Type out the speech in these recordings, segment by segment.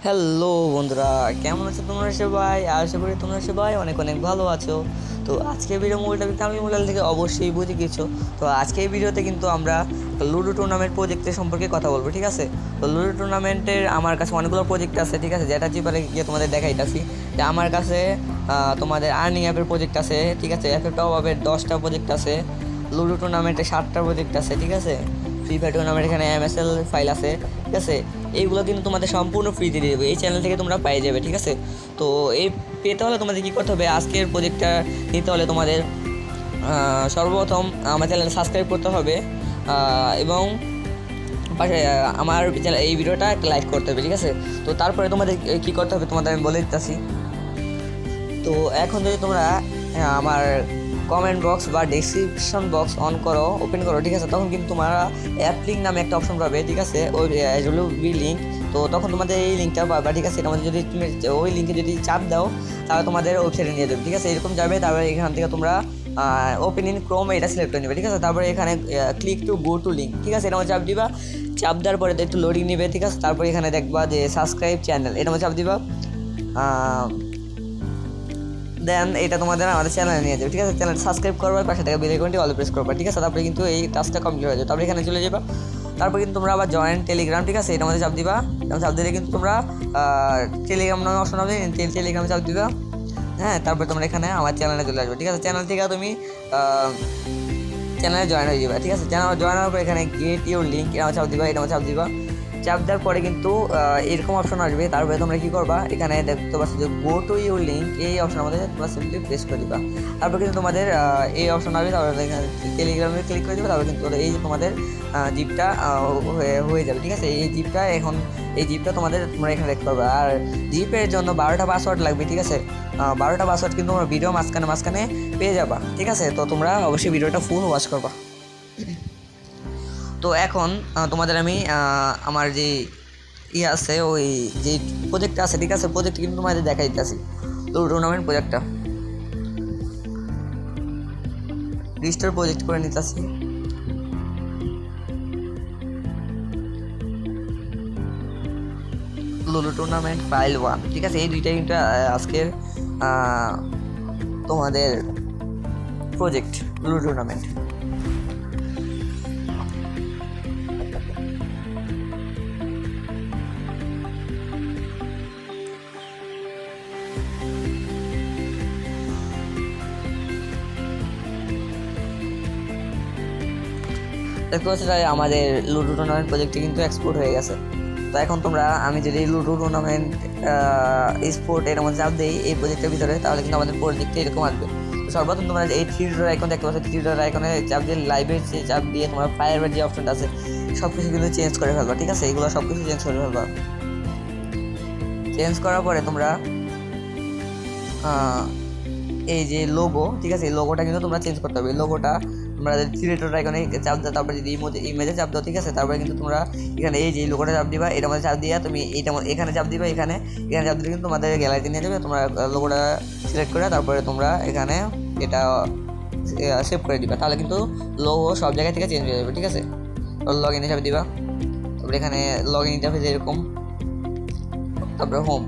Hello বন্ধুরা, কেমন আছো তোমরা সবাই? আশা করি তোমরা সবাই অনেক অনেক ভালো আছো। তো আজকে ভিডিও মোবাইলটা আমি মোবাইল থেকে অবশ্যই বুঝে গেছো। তো আজকে এই ভিডিওতে কিন্তু আমরা লুডো টুর্নামেন্ট প্রজেক্টের সম্পর্কে কথা বলবো, ঠিক আছে? তো লুডো টুর্নামেন্টের আমার কাছে অনেকগুলো প্রজেক্ট আছে, ঠিক আছে, যেটা চিপারে গিয়ে তোমাদের দেখাইতেছি যে আমার কাছে তোমাদের আর্নিং অ্যাপের প্রজেক্ট আছে, ঠিক আছে, অ্যাপের টপ আপের 10টা প্রজেক্ট আছে, লুডো টুর্নামেন্টে 7টা প্রজেক্ট আছে, ঠিক আছে, ফ্রি ফায়ার টুর্নামেন্ট এখানে MSL ফাইল আছে, ঠিক আছে। এইগুলো কিন্তু তোমাদের সম্পূর্ণ ফ্রিতে দিয়ে দেবে, এই চ্যানেল থেকে তোমরা পেয়ে যাবে, ঠিক আছে। তো এই পেতে হলে তোমাদের কী করতে হবে, আজকের প্রজেক্টটা নিতে হলে তোমাদের সর্বপ্রথম আমার চ্যানেল সাবস্ক্রাইব করতে হবে এবং পাশে আমার এই ভিডিওটা একটা লাইক করতে হবে, ঠিক আছে। তো তারপরে তোমাদের কী করতে হবে তোমাদের আমি বলে দিতেছি। তো এখন যদি তোমরা আমার কমেন্ট বক্স বা ডেসক্রিপশন বক্স ওপেন করো, ঠিক আছে, তখন কিন্তু তোমরা অ্যাপ লিঙ্ক নামে একটা অপশন পাবে, ঠিক আছে, ওই বি লিঙ্ক। তো তখন তোমাদের এই লিঙ্কটা পাবা, ঠিক আছে। এটা মধ্যে যদি তুমি ওই লিঙ্কে যদি চাপ দাও তাহলে তোমাদের ওয়েবসাইটে নিয়ে দেবে, ঠিক আছে, এরকম যাবে। তারপরে এখান থেকে তোমরা ওপেন ইন ক্রোম এটা সিলেক্ট করে নেবে, ঠিক আছে। তারপরে এখানে click to go to link, ঠিক আছে, এটা মধ্যে চাপ দিবা। চাপ দেওয়ার পরে একটু লোডিং নেবে, ঠিক আছে। তারপরে এখানে দেখবা যে সাবস্ক্রাইব চ্যানেল, এটা মধ্যে চাপ দিবা। দেন এটা তোমাদের আমাদের চ্যানেলে নিয়ে যাবে, ঠিক আছে। চ্যানেল সাবস্ক্রাইব করবে, পাশে থেকে বেল আইকনটি অল প্রেস করবে, ঠিক আছে। তারপরে কিন্তু এই টাস্কটা কমপ্লিট হয়ে যাবে। তারপরে এখানে চলে যাবে। তারপর কিন্তু তোমরা আবার জয়েন টেলিগ্রাম, ঠিক আছে, এটার মধ্যে চাপ দিবা। চাপ দিলে কিন্তু তোমরা টেলিগ্রাম নামে অপশন হবে, টেলিগ্রামে চাপ দিবা। হ্যাঁ, তারপরে তোমরা এখানে আমার চ্যানেলে চলে আসবে, ঠিক আছে। চ্যানেল থেকে তুমি চ্যানেলে জয়েন হয়ে যাবে, ঠিক আছে। চ্যানেল জয়েন হওয়ার পর এখানে গেট ইউর লিঙ্ক এটা চাপ দিবা, এটা চাপ দিবা। চাপ দেওয়ার পরে কিন্তু এরকম অপশন আসবে। তারপরে তোমরা কী করবা, এখানে দেখতে পাচ্ছ যে গো টু ইউর লিঙ্ক, এই অপশনের মধ্যে তোমরা সিম্পলি প্রেস করে দিবা। তারপর কিন্তু তোমাদের এই অপশন আসবে। তারপরে এখানে টেলিগ্রামে ক্লিক করে দেবে। তারপর কিন্তু এই যে তোমাদের জিপটা হয়ে যাবে, ঠিক আছে। এই জিপটা তোমরা এখানে দেখতে পারবে। আর জিপের জন্য 12টা পাসওয়ার্ড লাগবে, ঠিক আছে। 12টা পাসওয়ার্ড কিন্তু তোমরা ভিডিও মাঝখানে পেয়ে যাবা, ঠিক আছে। তো তোমরা অবশ্যই ভিডিওটা ফুল ওয়াচ করবা। তো এখন তোমাদের আমি আমার যে আছে ওই যে প্রজেক্টটা আছে, ঠিক আছে, প্রজেক্ট কিন্তু তোমাদের দেখাই দিতেছি। তো টুর্নামেন্ট প্রজেক্টটা রিস্টোর প্রজেক্ট করে নিতেছি। লুডো টুর্নামেন্ট ফাইল 1, ঠিক আছে, এই দুইটাই কিন্তু আজকের তোমাদের প্রজেক্ট লুডো টুর্নামেন্ট। দেখতে পাচ্ছি আমাদের লুডো টুর্নামেন্ট প্রজেক্টটি কিন্তু এক্সপোর্ট হয়ে গেছে। তো এখন আমি যদি লুডো টুর্নামেন্ট স্পোর্ট এর মধ্যে চাপ দিই এই প্রজেক্টের ভিতরে, তাহলে কিন্তু আমাদের প্রজেক্টটা এরকম আসবে। তো সর্বপ্রথম তোমরা এই থ্রি ডট আইকন দেখতে পাচ্ছ, থ্রি ডট আইকনে চাপ দিয়ে লাইভের যে চাপ দিয়ে তোমরা ফায়ারের যে অপশনটা আছে সব কিছু কিন্তু চেঞ্জ করে ফেলবা, ঠিক আছে। এগুলো সব কিছু চেঞ্জ করে ফেলবা। চেঞ্জ করার পরে তোমরা এই যে লোগো, ঠিক আছে, এই লোগোটা কিন্তু তোমরা চেঞ্জ করতে হবে। এই লোগোটা তোমরা ক্রিয়েটর আইকনে চাপ দাও, তারপরে যদি ইমেজে চাপ দাও, ঠিক আছে। তারপরে কিন্তু তোমরা এখানে এই যে লোগোটা চাপ দিবা, এটার মধ্যে চাপ দিয়ে তুমি এখানে চাপ দিবা, এখানে চাপ দিলে কিন্তু তোমাদের গ্যালারিতে নিয়ে যাবে। তোমরা লোগোটা সিলেক্ট করে তারপরে তোমরা এখানে এটা সেভ করে দিবা, তাহলে কিন্তু লোগো সব জায়গা থেকে চেঞ্জ হয়ে যাবে, ঠিক আছে। লগ ইনে চাপ দিবা। তারপরে এখানে লগ ইন ইন্টারফেস এরকম, তারপরে হোম,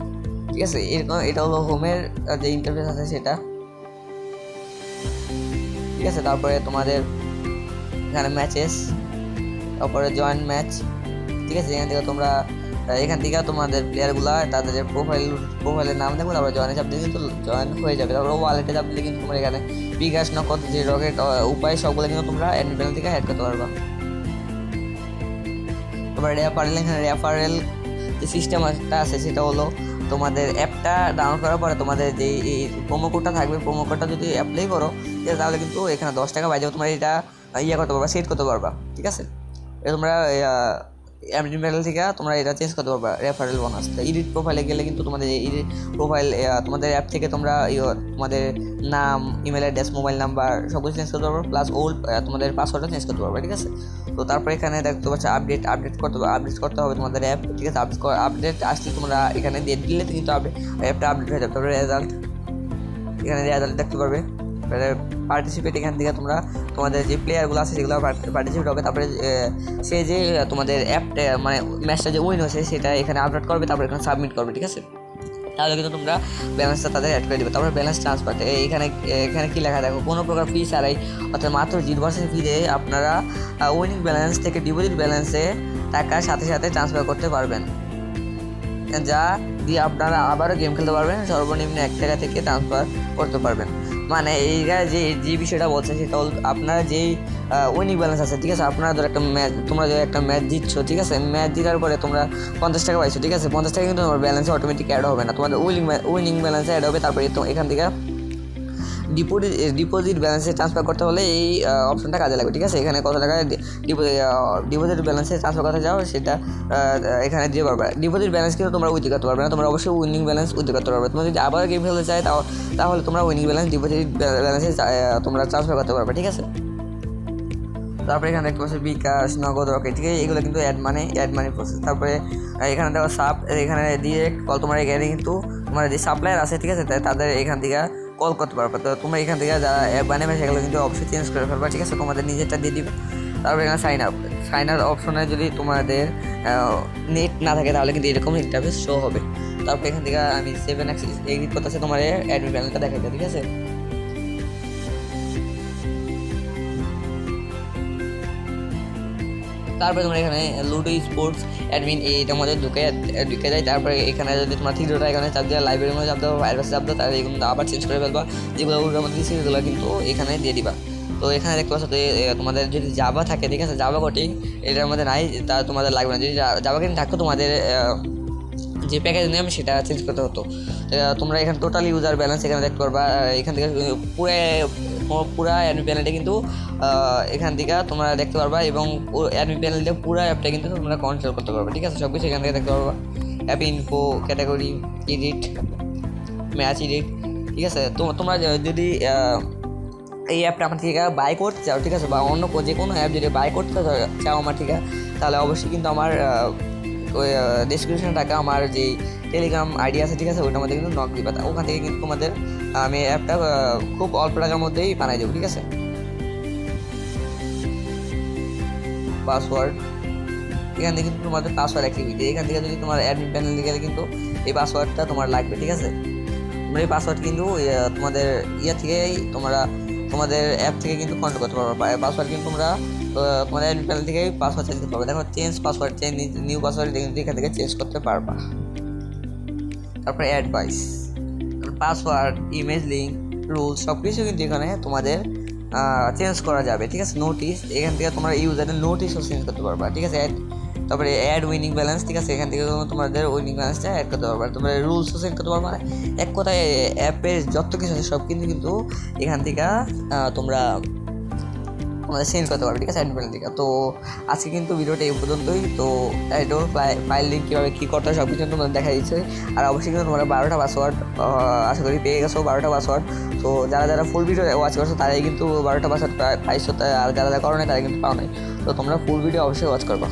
ঠিক আছে, এরকম। এটা হলো হোমের যে ইন্টারফেস আছে সেটা, ঠিক আছে। তারপরে তোমাদের এখানে ম্যাচেস, তারপরে জয়েন্ট ম্যাচ, ঠিক আছে। এখান থেকে তোমাদের প্লেয়ারগুলো তাদের যে প্রোফাইলের নাম দেখো, তারপরে জয়েনে চাপ দিলে কিন্তু জয়েন হয়ে যাবে। তারপরে ওয়ালেটে চাপ দিলে কিন্তু তোমরা এখানে বিকাশ, নগদ, যে রকেট উপায় সবগুলো কিন্তু তোমরা অ্যাডমিন প্যানেল থেকে অ্যাড করতে পারবা। তারপরে রেফারেল যে সিস্টেমটা আছে সেটা হলো তোমাদের অ্যাপটা ডাউনলোড করার পরে তোমাদের যে এই প্রোমো কোডটা থাকবে, প্রোমো কোডটা যদি অ্যাপ্লাই করো তাহলে কিন্তু এখানে 10 টাকা বাজে তোমরা এটা করতে পারবা, সেট করতে পারবা, ঠিক আছে। এটা তোমরা অ্যাডমিন প্যানেল থেকে তোমরা এটা চেঞ্জ করতে পারবা রেফারেল বোনাস। এডিট প্রোফাইলে গেলে কিন্তু তোমাদের এডিট প্রোফাইল তোমাদের অ্যাপ থেকে তোমরা তোমাদের নাম, ইমেল অ্যাড্রেস, মোবাইল নাম্বার সব কিছু চেঞ্জ করতে পারবা, প্লাস তোমাদের পাসওয়ার্ডটা চেঞ্জ করতে পারবা, ঠিক আছে। তো তারপরে এখানে দেখতে পাচ্ছ আপডেট করতে হবে তোমাদের অ্যাপ, ঠিক আছে। আপডেট আসলে তোমরা এখানে দিয়ে দিলে কিন্তু অ্যাপটা আপডেট হয়ে যাবে। তারপরে রেজাল্ট, এখানে রেজাল্ট দেখতে পারবে, পার্টিসিপেট এখান থেকে তোমরা তোমাদের যে প্লেয়ারগুলো আছে সেগুলো পার্টিসিপেট হবে। তারপরে সে যে তোমাদের অ্যাপটা মানে ম্যাচটা যে উইন হয়েছে সেটা এখানে আপলোড করবে, তারপরে এখানে সাবমিট করবে, ঠিক আছে। তাহলে কিন্তু তোমরা ব্যালেন্সটা তাদের অ্যাড করে দেবে। তারপরে ব্যালেন্স ট্রান্সফার এখানে কী লেখা দেখো, কোনো প্রকার ফি ছাড়াই অর্থাৎ মাত্র 0% ফি দিয়ে আপনারা উইনিং ব্যালেন্স থেকে ডিপোজিট ব্যালেন্সে টাকা সাথে সাথে ট্রান্সফার করতে পারবেন, যা দিয়ে আপনারা আবারও গেম খেলতে পারবেন, সর্বনিম্ন 1 টাকা থেকে ট্রান্সফার করতে পারবেন। মানে এইটা যে বিষয়টা বলছে সেটা হল আপনারা যেই উইনিং ব্যালেন্স আছে, ঠিক আছে, আপনারা ধর তোমরা যদি একটা ম্যাচ জিতছো, ঠিক আছে, ম্যাচ জিতার পরে তোমরা 50 টাকা পাইছো, ঠিক আছে, 50 টাকা কিন্তু তোমার ব্যালেন্সে অটোমেটিক অ্যাড হবে না, তোমাদের উইনিং ব্যালেন্সে অ্যাড হবে। তারপরে এখান থেকে ডিপোজিট ব্যালেন্সে ট্রান্সফার করতে হলে এই অপশনটা কাজে লাগবে, ঠিক আছে। এখানে কত টাকা ডিপোজিট ব্যালেন্সে ট্রান্সফার করতে যাও সেটা এখানে দিয়ে পারবে। ডিপোজিট ব্যালেন্স কিন্তু তোমরা উইথ করতে পারবে না, তোমরা অবশ্যই উইনিং ব্যালেন্স উইথ করতে পারবে। তোমরা যদি আবার গেম খেলতে চাই তাহলে তোমরা উইনিং ব্যালেন্স ডিপোজিট ব্যালেন্সে তোমরা ট্রান্সফার করতে পারবে, ঠিক আছে। তারপরে এখানে দেখতে পাচ্ছি বিকাশ, নগদ, রকেট, ঠিক আছে, এগুলো কিন্তু অ্যাড মানি প্রসেস। তারপরে এখানে দেখো এখানে ডিরেক্ট কল, তোমার এখানে কিন্তু তোমার যে সাপ্লায়ার আছে, ঠিক আছে, তাদের এখান থেকে কল করতে পারবে। তো তোমরা এখান থেকে যারা অ্যাপ বানাবে সেগুলো কিন্তু অবশ্যই চেঞ্জ করে ফেলবা, ঠিক আছে, তোমাদের নিজেরটা দিয়ে দিবে। তারপরে এখানে সাইন আপ অপশনে যদি তোমাদের নেট না থাকে তাহলে কিন্তু এরকম ইন্টারফেস শো হবে। তারপরে এখান থেকে আমি 7 অ্যাক্সেস এডিট করতেছে তোমার অ্যাডমিন প্যানেলটা দেখাইতে, ঠিক আছে। তারপরে তোমরা এখানে লুডো স্পোর্টস অ্যাডমিন এইটার মধ্যে ঢুকে যায়। তারপরে এখানে যদি তোমার থ্রিডোটা এখানে চাপ দেওয়া, লাইব্রেরির মধ্যে চাপ দেওয়া, ফায়ারবেসে চাপ দেওয়া, তাহলে এগুলো আবার চেঞ্জ করে ফেলবা, যেগুলো ওটার মধ্যে সেগুলো কিন্তু এখানে দিয়ে দিবা। তো এখানে দেখতে পাচ্ছ তোমাদের যদি জাভা থাকে, ঠিক আছে, জাভা কোডিং এটার মধ্যে নাই, তা তোমাদের লাগবে না। যদি জাভা কোডিং থাকতো তোমাদের যে প্যাকেজ নেম সেটা চেঞ্জ করতে হতো। তোমরা এখানে টোটাল ইউজার ব্যালেন্স এখানে দেখতে পারবা। এখান থেকে পুরা অ্যাডমিন প্যানেলটা কিন্তু এখান থেকে তোমরা দেখতে পারবা, এবং অ্যাডমিন প্যানেলটা পুরো অ্যাপটা কিন্তু তোমরা কন্ট্রোল করতে পারবে, ঠিক আছে, সব কিছু এখান থেকে দেখতে পারবা। App info, category, edit, match edit, ঠিক আছে। তোমরা যদি এই অ্যাপটা আমার থেকে বাই করতে চাও, ঠিক আছে, বা অন্য যে কোনো অ্যাপ যদি বাই করতে চাও আমার থেকে, তাহলে অবশ্যই কিন্তু আমার ওই ডিসক্রিপশনে থাকা আমার যেই টেলিগ্রাম আইডি আছে, ঠিক আছে, ওইটার মধ্যে কিন্তু নক দিবা, ওখান থেকে কিন্তু তোমাদের আমি অ্যাপটা খুব অল্প টাকার মধ্যেই বানাই দেবো, ঠিক আছে। পাসওয়ার্ড এখান থেকে কিন্তু তোমাদের পাসওয়ার্ড অ্যাক্টিভিটি, এখান থেকে যদি তোমার অ্যাডমিন প্যানেল গেলে কিন্তু এই পাসওয়ার্ডটা তোমার লাগবে, ঠিক আছে। তোমরা এই পাসওয়ার্ড কিন্তু তোমাদের থেকেই তোমাদের অ্যাপ থেকে কিন্তু কন্ট্রোল করতে পারবে। পাসওয়ার্ড কিন্তু তোমরা তোমাদের অ্যাডমিন প্যানেল থেকেই পাসওয়ার্ড চেঞ্জ করতে পারবে। দেখো নিউ পাসওয়ার্ড কিন্তু এখান থেকে চেঞ্জ করতে পারবা। তারপরে advice, password, image link, rules সব কিছু কিন্তু এখানে তোমাদের চেঞ্জ করা যাবে, ঠিক আছে। নোটিস এখান থেকে তোমরা ইউজারের নোটিসও চেঞ্জ করতে পারবা, ঠিক আছে। তারপরে অ্যাড উইনিং ব্যালেন্স, ঠিক আছে, এখান থেকে তোমাদের উইনিং ব্যালেন্সটা অ্যাড করতে পারবা। তোমরা রুলসও চেঞ্জ করতে পারবা। এক কথায় অ্যাপের যত কিছু আছে সব কিন্তু এখান থেকে তোমরা চেঞ্জ করতে পারবে, ঠিক আছে, অ্যাডমিন প্যানেল থেকে। তো আজকে কিন্তু ভিডিওটা এই পর্যন্তই। তো ফাইল লিঙ্ক কীভাবে কী করতে হয় সব কিছু তোমাদের দেখা দিচ্ছে। আর অবশ্যই কিন্তু তোমরা 12টা পাসওয়ার্ড আশা করি পেয়ে গেছো, 12টা পাসওয়ার্ড। তো যারা ফুল ভিডিও ওয়াচ করছো তারাই কিন্তু 12টা পাসওয়ার্ড পাইছো, আর যারা করো না তারা কিন্তু পাও নাই। তো তোমরা ফুল ভিডিও অবশ্যই ওয়াচ করবা।